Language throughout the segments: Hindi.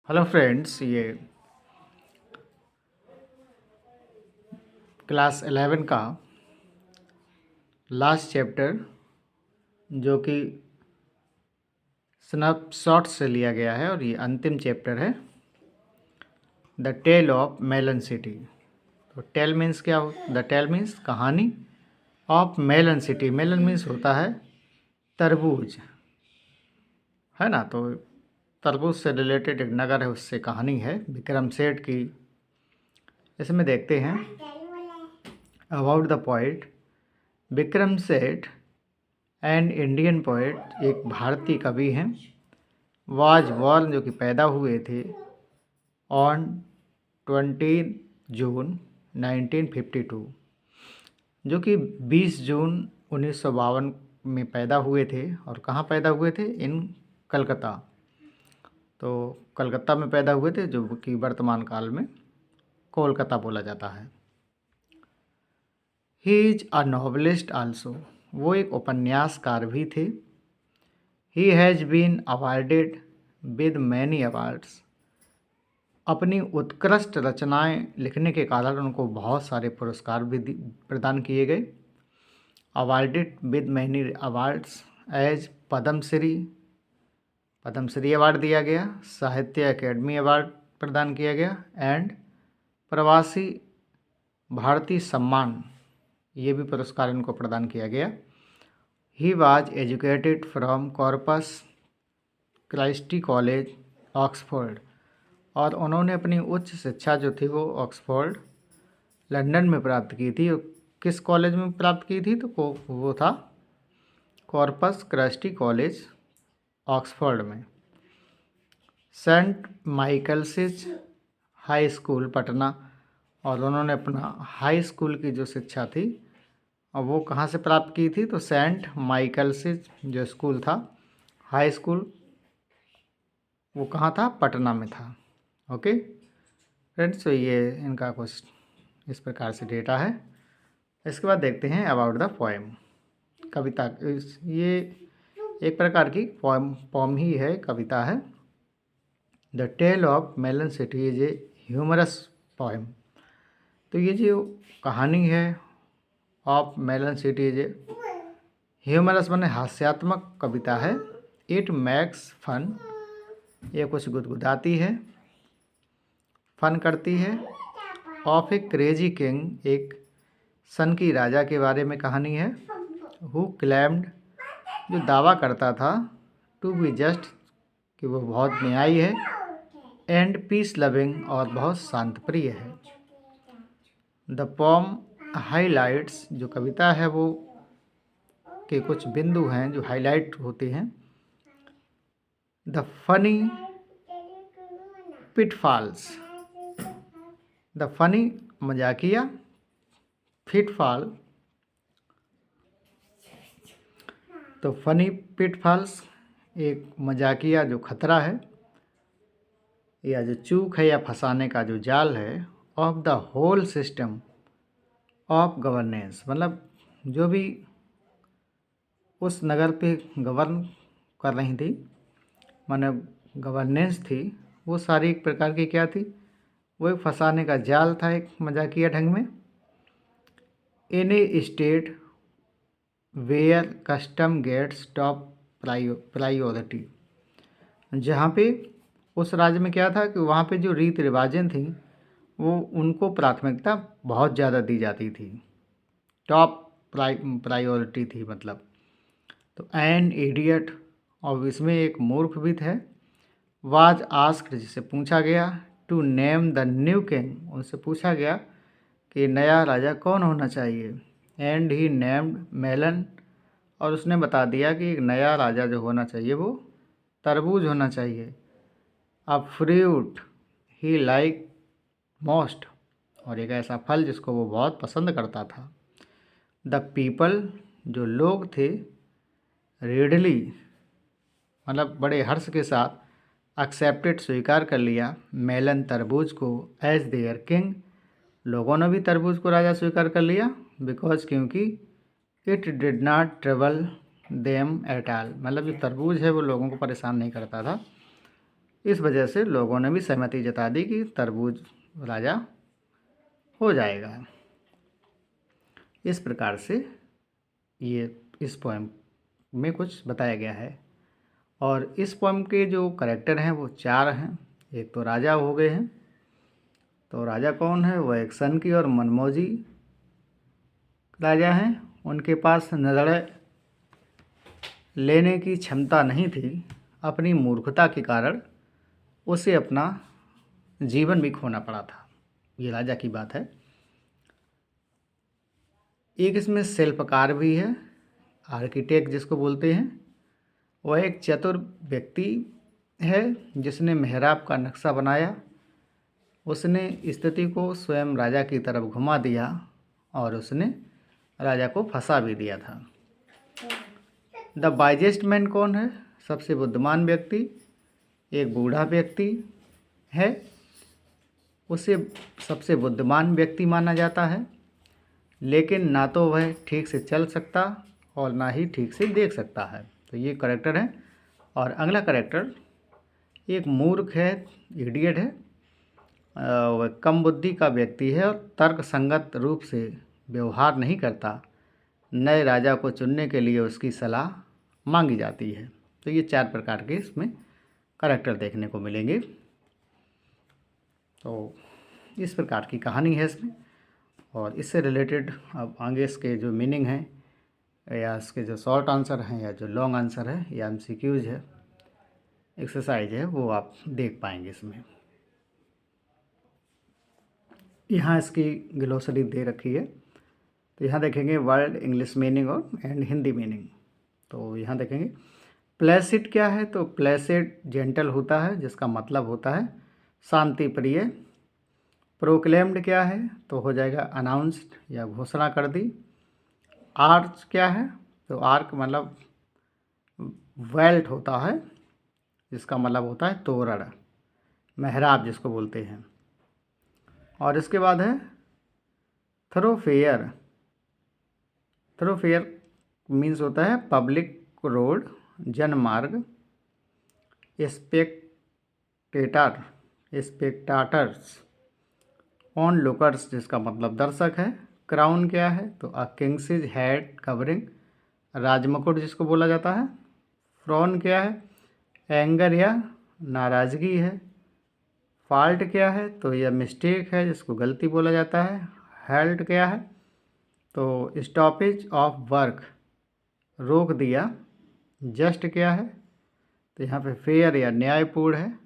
हेलो फ्रेंड्स, ये क्लास 11 का लास्ट चैप्टर जो कि स्नैपशॉट से लिया गया है और ये अंतिम चैप्टर है, the tale of melon city. तो टेल मीन्स क्या हो? द टेल मीन्स कहानी of melon city. Melon means होता है तरबूज, है ना। तो तरबूज से रिलेटेड एक नगर है, उससे कहानी है विक्रम सेठ की। इसमें देखते हैं about the poet Vikram Seth and Indian poet, एक भारतीय कवि हैं। वाज बॉर्न, जो कि पैदा हुए थे ऑन 20 जून 1952, जो कि 20 जून 1952 में पैदा हुए थे। और कहाँ पैदा हुए थे? इन कलकत्ता। तो कलकत्ता में पैदा हुए थे, जो कि वर्तमान काल में कोलकाता बोला जाता है। He is a novelist also, वो एक उपन्यासकार भी थे। He has been awarded with many awards, अपनी उत्कृष्ट रचनाएं लिखने के कारण उनको बहुत सारे पुरस्कार भी प्रदान किए गए। Awarded with many awards as Padmashri award दिया गया, साहित्य अकेडमी अवार्ड प्रदान किया गया, एंड प्रवासी भारतीय सम्मान, ये भी पुरस्कार इनको प्रदान किया गया। He was educated from Corpus Christi college Oxford, और उन्होंने अपनी उच्च शिक्षा जो थी वो ऑक्सफोर्ड लंदन में प्राप्त की थी। और किस कॉलेज में प्राप्त की थी? तो वो था कॉर्पस क्राइस्टी कॉलेज ऑक्सफोर्ड में। Saint Michael's High School Patna, और उन्होंने अपना हाई स्कूल की जो शिक्षा थी और वो कहाँ से प्राप्त की थी? तो सेंट माइकल्स जो स्कूल था, हाई स्कूल, वो कहाँ था? पटना में था। ओके फ्रेंड्स, तो ये इनका कुछ इस प्रकार से डेटा है। इसके बाद देखते हैं अबाउट द पोएम, कविता। ये एक प्रकार की पोम ही है, कविता है। The tale of melon city is a humorous poem. तो ये जो कहानी है of melon city is a humorous, माने हास्यात्मक कविता है। इट मैक्स फन, ये कुछ गुदगुदाती है, फन करती है। ऑफ ए क्रेजी किंग, एक सन की राजा के बारे में कहानी है। हु क्लेम्ड, जो दावा करता था, टू बी जस्ट, कि वो बहुत न्यायी है, एंड पीस लविंग, और बहुत शांत प्रिय है। द पोम हाईलाइट्स, जो कविता है वो के कुछ बिंदु हैं जो हाईलाइट होते हैं। The funny pitfalls, the funny मजाकिया, पिटफॉल, तो फनी पिटफॉल्स एक मजाकिया जो खतरा है या जो चूक है या फंसाने का जो जाल है। Of the whole system of governance, मतलब जो भी उस नगर पे गवर्न कर रही थी, माने गवर्नेंस थी, वो सारी एक प्रकार की क्या थी? वो एक फंसाने का जाल था, एक मजाकिया ढंग में। In a state where custom gets top priority, जहाँ पे उस राज्य में क्या था कि वहाँ पे जो रीति रिवाजें थी वो उनको प्राथमिकता बहुत ज़्यादा दी जाती थी, टॉप प्रायोरिटी थी मतलब। तो एन इडियट, और इसमें एक मूर्ख भी थे। वाज आस्क्ड, जिसे पूछा गया, to name the new king, उनसे पूछा गया कि नया राजा कौन होना चाहिए। एंड ही नेम्ड मेलन, और उसने बता दिया कि एक नया राजा जो होना चाहिए वो तरबूज होना चाहिए। A fruit he like most, और एक ऐसा फल जिसको वो बहुत पसंद करता था। द पीपल, जो लोग थे, रेडली, मतलब बड़े हर्ष के साथ, एक्सेप्टेड, स्वीकार कर लिया, मेलन तरबूज को, एज देयर किंग, लोगों ने भी तरबूज को राजा स्वीकार कर लिया। बिकॉज, क्योंकि it did not trouble them at all, मतलब जो तरबूज है वो लोगों को परेशान नहीं करता था। इस वजह से लोगों ने भी सहमति जता दी कि तरबूज राजा हो जाएगा। इस प्रकार से ये इस पोएम में कुछ बताया गया है। और इस पोएम के जो कैरेक्टर हैं वो 4 हैं। एक तो राजा हो गए हैं, तो राजा कौन है? वह एक सन की और मनमौजी राजा हैं। उनके पास निर्णय लेने की क्षमता नहीं थी। अपनी मूर्खता के कारण उसे अपना जीवन भी खोना पड़ा था। ये राजा की बात है। एक इसमें शिल्पकार भी है, आर्किटेक्ट जिसको बोलते हैं। वह एक चतुर व्यक्ति है जिसने मेहराब का नक्शा बनाया। उसने स्थिति को स्वयं राजा की तरफ घुमा दिया और उसने राजा को फंसा भी दिया था। द वाइजेस्ट मैन कौन है? सबसे बुद्धिमान व्यक्ति एक बूढ़ा व्यक्ति है। उसे सबसे बुद्धिमान व्यक्ति माना जाता है, लेकिन ना तो वह ठीक से चल सकता और ना ही ठीक से देख सकता है। तो ये करेक्टर है। और अगला करेक्टर एक मूर्ख है, इडियट है। वह कम बुद्धि का व्यक्ति है और तर्क संगत रूप से व्यवहार नहीं करता। नए राजा को चुनने के लिए उसकी सलाह मांगी जाती है। तो ये 4 प्रकार के इसमें करेक्टर देखने को मिलेंगे। तो इस प्रकार की कहानी है इसमें। और इससे रिलेटेड अब आगे इसके जो मीनिंग हैं या इसके जो शॉर्ट आंसर हैं या जो लॉन्ग आंसर है या एमसीक्यूज है, एक्सरसाइज है, वो आप देख पाएंगे इसमें। यहाँ इसकी ग्लोसरी दे रखी है। तो यहाँ देखेंगे वर्ड इंग्लिश मीनिंग और एंड हिंदी मीनिंग। तो यहाँ देखेंगे प्लेसिड क्या है? तो प्लेसिड जेंटल होता है, जिसका मतलब होता है शांति प्रिय। प्रोक्लेम्ड क्या है? तो हो जाएगा अनाउंस्ड या घोषणा कर दी। आर्च क्या है? तो आर्क मतलब वेल्ट होता है, जिसका मतलब होता है तोरण, मेहराब जिसको बोलते हैं। और इसके बाद है थरोफेयर। थरोफेयर मीन्स होता है public road, Janmarg. स्पेक्टाटर्स on lookers, जिसका मतलब दर्शक है। क्राउन क्या है? तो अ किंग्स हेड कवरिंग, राजमुकुट जिसको बोला जाता है। फ्रॉन क्या है? एंगर या नाराज़गी है। फॉल्ट क्या है? तो यह मिस्टेक है, जिसको गलती बोला जाता है। हेल्ट क्या है? तो स्टॉपेज ऑफ वर्क, रोक दिया। जस्ट क्या है? तो यहाँ पे फेयर या न्यायपूर्ण है।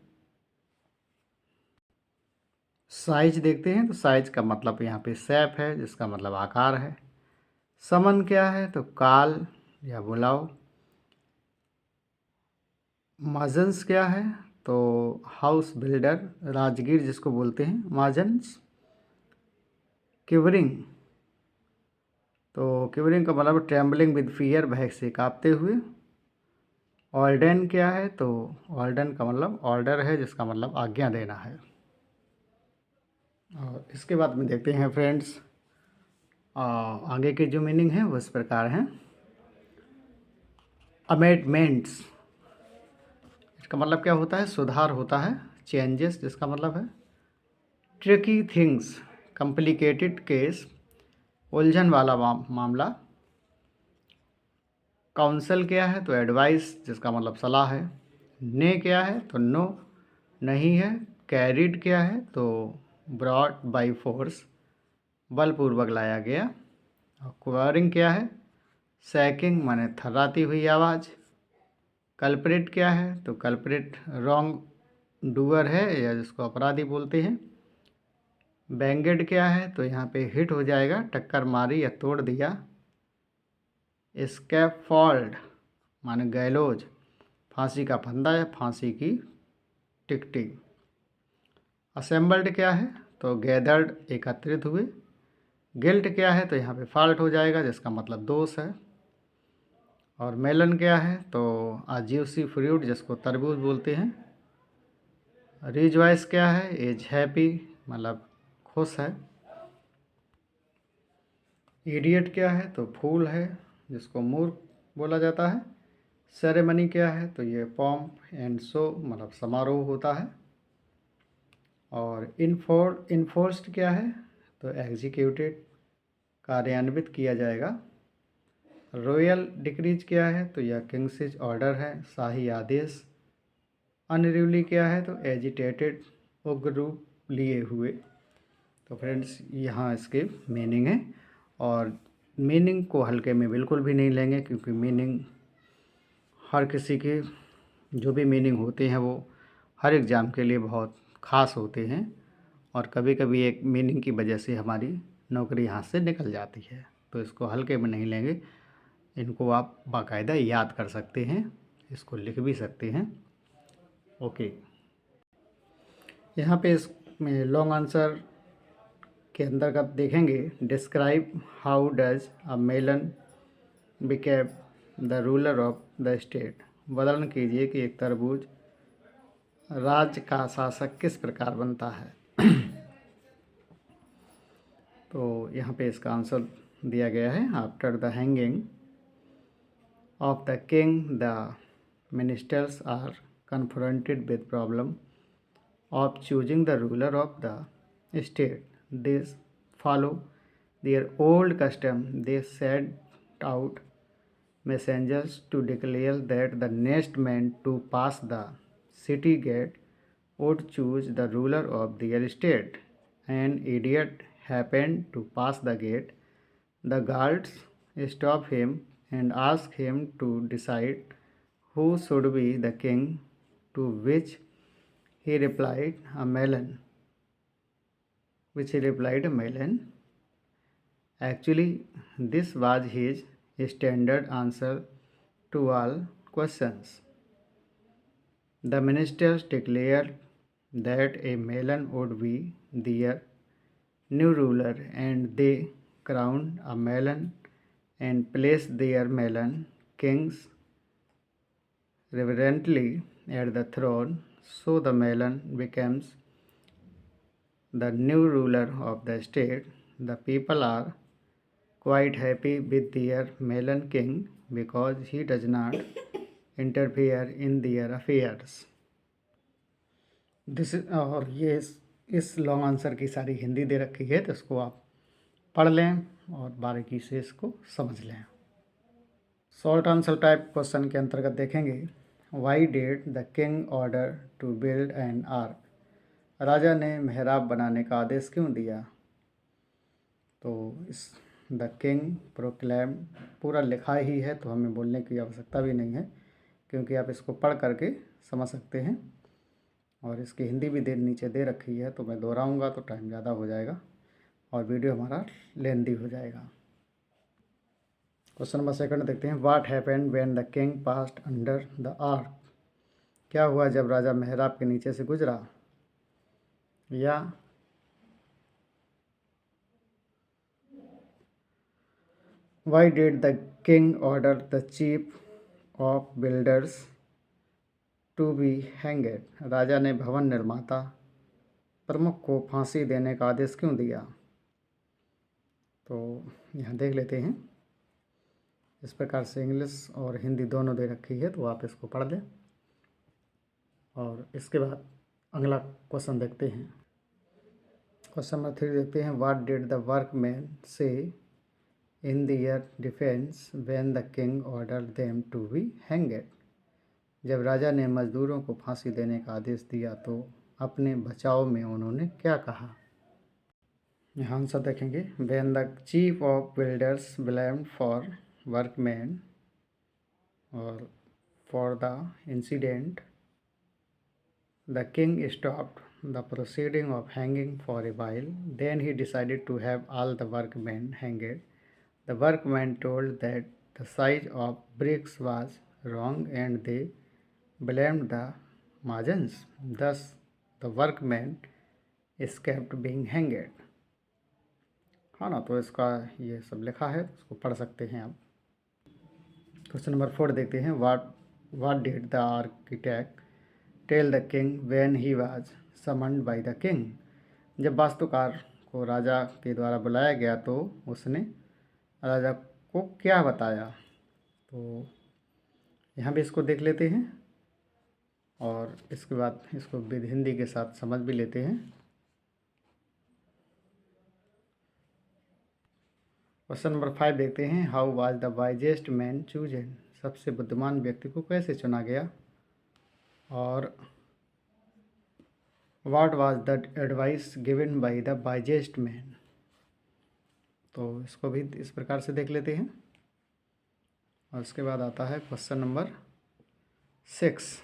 साइज देखते हैं। तो साइज का मतलब यहाँ पे शेप है, जिसका मतलब आकार है। समन क्या है? तो काल या बुलाओ। माजन्स क्या है? तो हाउस बिल्डर, राजगीर जिसको बोलते हैं माजन्स। किवरिंग, तो किवरिंग का मतलब ट्रेम्बलिंग विद फियर, भय से कांपते हुए। ऑर्डन क्या है? तो ऑर्डन का मतलब ऑर्डर है, जिसका मतलब आज्ञा देना है। और इसके बाद में देखते हैं फ्रेंड्स, आगे के जो मीनिंग है वो इस प्रकार हैं। अमेंडमेंट्स, इसका मतलब क्या होता है? सुधार होता है। चेंजेस, जिसका मतलब है ट्रिकी थिंग्स, कॉम्प्लिकेटेड केस, उलझन वाला मामला। काउंसल क्या है? तो एडवाइस, जिसका मतलब सलाह है। ने क्या है? तो नो, नहीं है। कैरिड क्या है? तो ब्रॉड बाई फोर्स, बलपूर्वक लाया गया। क्वारिंग क्या है? सैकिंग माने थर्राती हुई आवाज़। कल्प्रिट क्या है? तो कल्प्रिट रॉन्ग डूअर है, या जिसको अपराधी बोलते हैं। बैंगेड क्या है? तो यहाँ पे हिट हो जाएगा, टक्कर मारी या तोड़ दिया। स्कैफोल्ड माने गैलोज, फांसी का फंदा या फांसी की टिकटिंग। असेंबल्ड क्या है? तो गैदर्ड, एकत्रित हुए। गिल्ट क्या है? तो यहाँ पे फॉल्ट हो जाएगा, जिसका मतलब दोष है। और मेलन क्या है? तो अज्यूसी फ्रूट, जिसको तरबूज बोलते हैं। रिजॉइस क्या है? एज हैप्पी, मतलब खुश है। इडियट क्या है? तो फूल है, जिसको मूर्ख बोला जाता है। सेरेमनी क्या है, तो ये पॉम्प एंड शो मतलब समारोह होता है। और इन्फोर्स्ड क्या है, तो एग्जीक्यूटेड कार्यान्वित किया जाएगा। रॉयल डिक्रीज क्या है, तो यह किंग्स ऑर्डर है, शाही आदेश। अनरूली क्या है, तो एजिटेटेड, उग्र रूप लिए हुए। तो फ्रेंड्स यहाँ इसके मीनिंग है, और मीनिंग को हल्के में बिल्कुल भी नहीं लेंगे, क्योंकि मीनिंग हर किसी के जो भी मीनिंग होते हैं वो हर एग्ज़ाम के लिए बहुत ख़ास होते हैं, और कभी कभी एक मीनिंग की वजह से हमारी नौकरी हाथ से निकल जाती है। तो इसको हल्के में नहीं लेंगे, इनको आप बाकायदा याद कर सकते हैं, इसको लिख भी सकते हैं। ओके, यहाँ पे इसमें लॉन्ग आंसर के अंदर आप देखेंगे, describe how does a melon became the ruler of the state. वर्णन कीजिए कि एक तरबूज राज्य का शासक किस प्रकार बनता है। तो यहाँ पे इसका आंसर दिया गया है, after the hanging of the king the ministers are confronted with problem of choosing the ruler of the state. They follow their old custom. They sent out messengers to declare that the next man to pass the city gate would choose the ruler of their state. An idiot happened to pass the gate. The guards stopped him and asked him to decide who should be the king, to which he replied, a melon. Which he replied, a melon. Actually, this was his standard answer to all questions. The ministers declared that a melon would be their new ruler, and they crowned a melon and placed their melon kings reverently at the throne. So the melon becomes the new ruler of the state. The people are quite happy with their melon king because he does not interfere in their affairs. और ये इस लॉन्ग आंसर की सारी हिंदी दे रखी है, तो इसको आप पढ़ लें और बारीकी से इसको समझ लें। शॉर्ट आंसर टाइप क्वेश्चन के अंतर्गत देखेंगे, why did the king order to build an arch. राजा ने मेहराब बनाने का आदेश क्यों दिया। तो इस द किंग प्रोक्लेम पूरा लिखा ही है, तो हमें बोलने की आवश्यकता भी नहीं है, क्योंकि आप इसको पढ़ करके समझ सकते हैं। और इसकी हिंदी भी नीचे दे रखी है, तो मैं दोहराऊंगा तो टाइम ज़्यादा हो जाएगा और वीडियो हमारा लेंदी हो जाएगा। क्वेश्चन नंबर सेकंड देखते हैं, what happened when the king passed under the arc. क्या हुआ जब राजा मेहराब के नीचे से गुजरा। या why did the king order the chief of builders to be hanged. राजा ने भवन निर्माता प्रमुख को फांसी देने का आदेश क्यों दिया। तो यहाँ देख लेते हैं, इस प्रकार से इंग्लिश और हिंदी दोनों दे रखी है, तो आप इसको पढ़ लें। और इसके बाद अगला क्वेश्चन देखते हैं। क्वेश्चन नंबर 3 देखते हैं, what did the workman say in their defence when the king order them to be hanged. जब राजा ने मजदूरों को फांसी देने का आदेश दिया तो अपने बचाव में उन्होंने क्या कहा। यहाँ आंसर देखेंगे, when the chief of builders blamed for workman और for the incident, the king stopped the proceeding of hanging for a while. Then he decided to have all the workmen hanged. The workmen told that the size of bricks was wrong and they blamed the Mahajans. Thus, the workmen escaped being hanged. हाँ ना, तो इसका ये सब लिखा है, इसको पढ़ सकते हैं आप। क्वेश्चन नंबर 4 देखते हैं, what did the architect tell the king when he was summoned by the king. जब वास्तुकार को राजा के द्वारा बुलाया गया तो उसने राजा को क्या बताया। तो यहाँ भी इसको देख लेते हैं और इसके बाद इसको विद हिंदी के साथ समझ भी लेते हैं। क्वेश्चन नंबर 5 देखते हैं। How was the wisest man chosen? सबसे बुद्धिमान व्यक्ति को कैसे चुना गया? और what was the advice given by the wisest man? तो इसको भी इस प्रकार से देख लेते हैं। और उसके बाद आता है question number 6।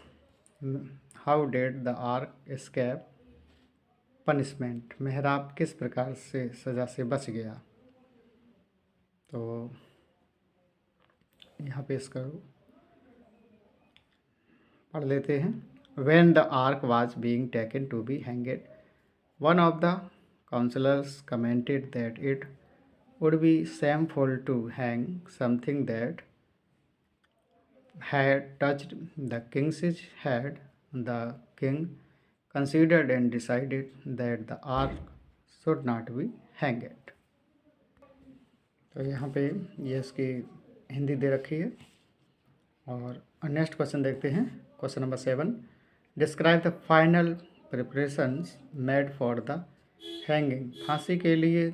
How dead the arc escape punishment? मेहराब किस प्रकार से सज़ा से बच गया? तो यहाँ पे इसका पढ़ लेते हैं। When the ark was being taken to be hanged, one of the counselors commented that it would be shameful to hang something that had touched the king's head. The king considered and decided that the ark should not be hanged. तो यहाँ पे ये इसकी हिंदी दे रखी है। और नेक्स्ट क्वेश्चन देखते हैं। Question number 7। Describe the final preparations made for the hanging? फांसी के लिए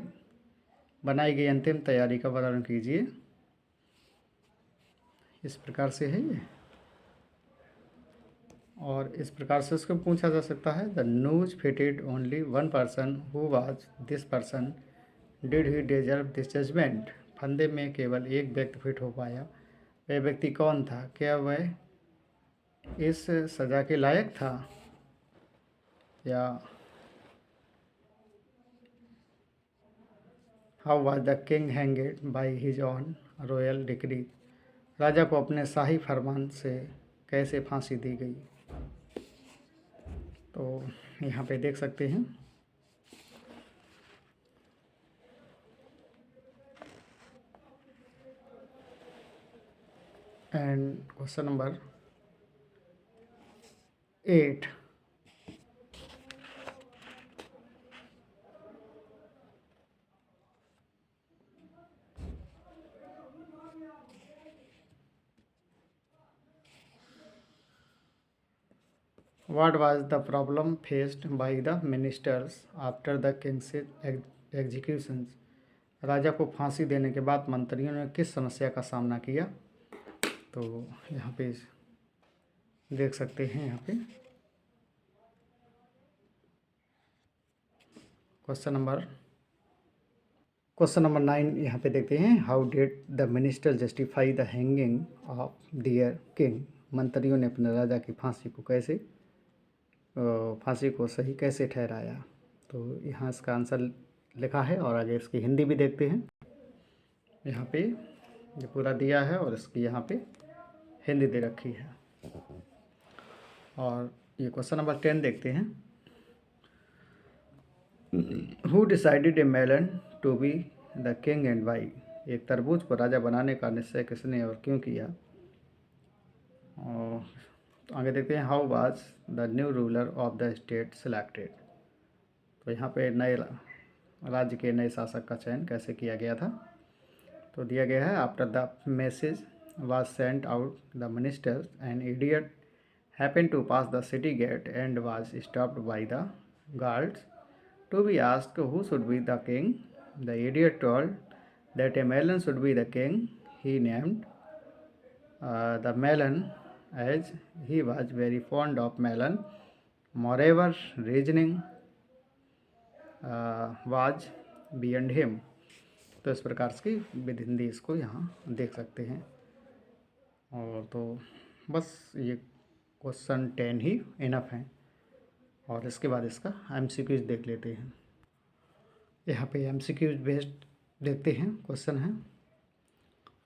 बनाई गई अंतिम तैयारी का वर्णन कीजिए। इस प्रकार से है ये। और इस प्रकार से उसको पूछा जा सकता है। The noose fitted only one person, who was this person, did he deserve this judgement? फंदे में केवल एक व्यक्ति फिट हो पाया, वह व्यक्ति कौन था? क्या वह इस सज़ा के लायक था? या how was the king hanged by his own royal decree? राजा को अपने शाही फरमान से कैसे फांसी दी गई? तो यहाँ पे देख सकते हैं। And question number 8। What was the problem faced by the ministers after the king's executions? राजा को फांसी देने के बाद मंत्रियों ने किस समस्या का सामना किया? तो यहाँ पे देख सकते हैं। यहाँ पे क्वेश्चन नंबर 9 यहाँ पे देखते हैं। How did the minister justify the hanging of their king? मंत्रियों ने अपने राजा की फांसी को सही कैसे ठहराया? तो यहाँ इसका आंसर लिखा है और आगे इसकी हिंदी भी देखते हैं। यहाँ पे ये पूरा दिया है और इसकी यहाँ पे हिंदी दे रखी है। और ये क्वेश्चन नंबर 10 देखते हैं। Who decided a melon to be the king and why? एक तरबूज को राजा बनाने का निश्चय किसने और क्यों किया? और तो आगे देखते हैं। How was the new ruler of the state selected? तो यहाँ पे नए राज्य के नए शासक का चयन कैसे किया गया था? तो दिया गया है। After the message was sent out the ministers an idiot happened to pass the city gate and was stopped by the guards to be asked who should be the king. The idiot told that a melon should be the king. He named the melon as he was very fond of melon. Moreover, reasoning was beyond him. तो इस प्रकार की विधि हिंदी इसको यहाँ देख सकते हैं। और तो बस ये क्वेश्चन 10 ही इनफ है। और इसके बाद इसका MCQs देख लेते हैं। यहाँ पे MCQs बेस्ड देखते हैं। क्वेश्चन है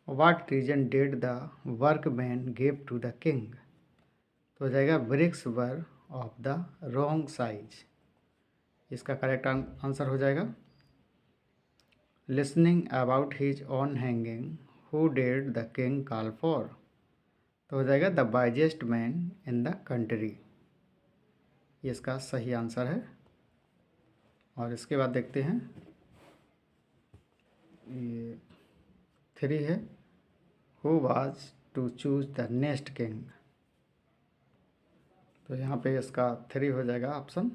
what reason did the workman give to the king? तो हो जाएगा bricks were of the wrong size. इसका करेक्ट आंसर हो जाएगा listening about his own hanging who did the king call for? तो हो जाएगा the wisest man in the country. ये इसका सही आंसर है। और इसके बाद देखते हैं ये 3 है। Who was to choose the next king. तो यहाँ पे इसका 3 हो जाएगा option,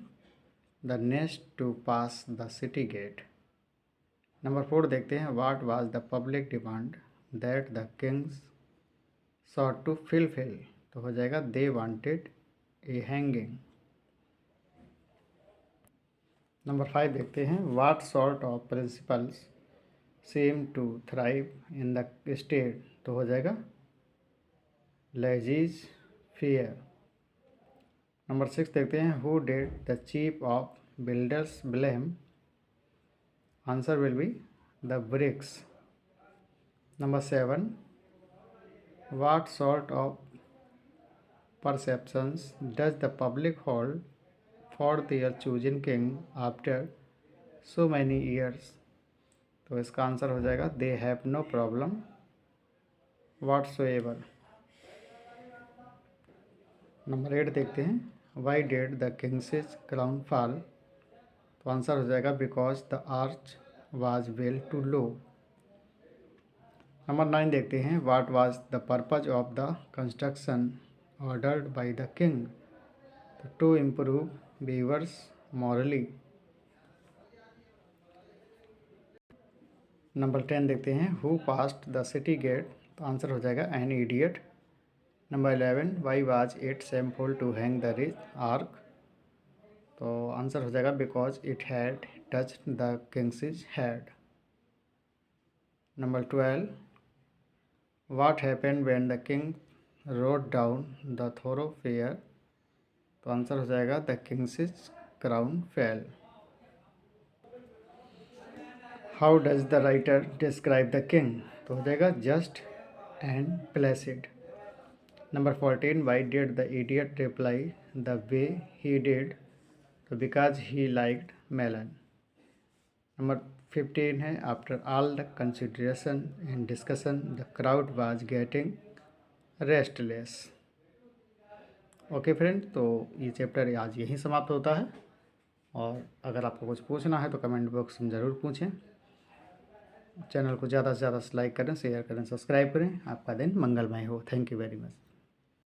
the next to pass the city gate. Number 4 देखते हैं, what was the public demand that the king's sought to fulfil. तो हो जाएगा they wanted a hanging. Number 5 देखते हैं, what sort of principles seem to thrive in the state. तो हो जाएगा लेजीज फेयर। नंबर 6 देखते हैं, who did the chief of builders blame. Answer will be the bricks. Number 7, व्हाट सॉर्ट ऑफ perceptions does the public hold for their chosen king after so many years। तो इसका आंसर हो जाएगा they have no problem whatsoever। Number 8 देखते हैं, why did the king's crown fall. तो आंसर हो जाएगा because the arch was well too low. Number 9 देखते हैं, what was the purpose of the construction ordered by the king. To improve weavers morally. Number 10 देखते हैं, who passed the city gate. तो आंसर हो जाएगा an idiot. Number 11, why was it shameful to hang the rich arch. तो आंसर हो जाएगा because it had touched the king's head. Number 12, what happened when the king rode down the thoroughfare. तो आंसर हो जाएगा the king's crown fell. How does the writer describe the king. तो हो जाएगा just and placid. Number 14, why did the idiot reply the way he did. तो because he liked melon. Number 15 है, after all the consideration and discussion the crowd was getting restless. Okay friend, तो ये चैप्टर आज यहीं समाप्त होता है, और अगर आपको कुछ पूछना है तो कमेंट बॉक्स में ज़रूर पूछें। चैनल को ज़्यादा से ज़्यादा लाइक करें, शेयर करें, सब्सक्राइब करें। आपका दिन मंगलमय हो। Thank you very much.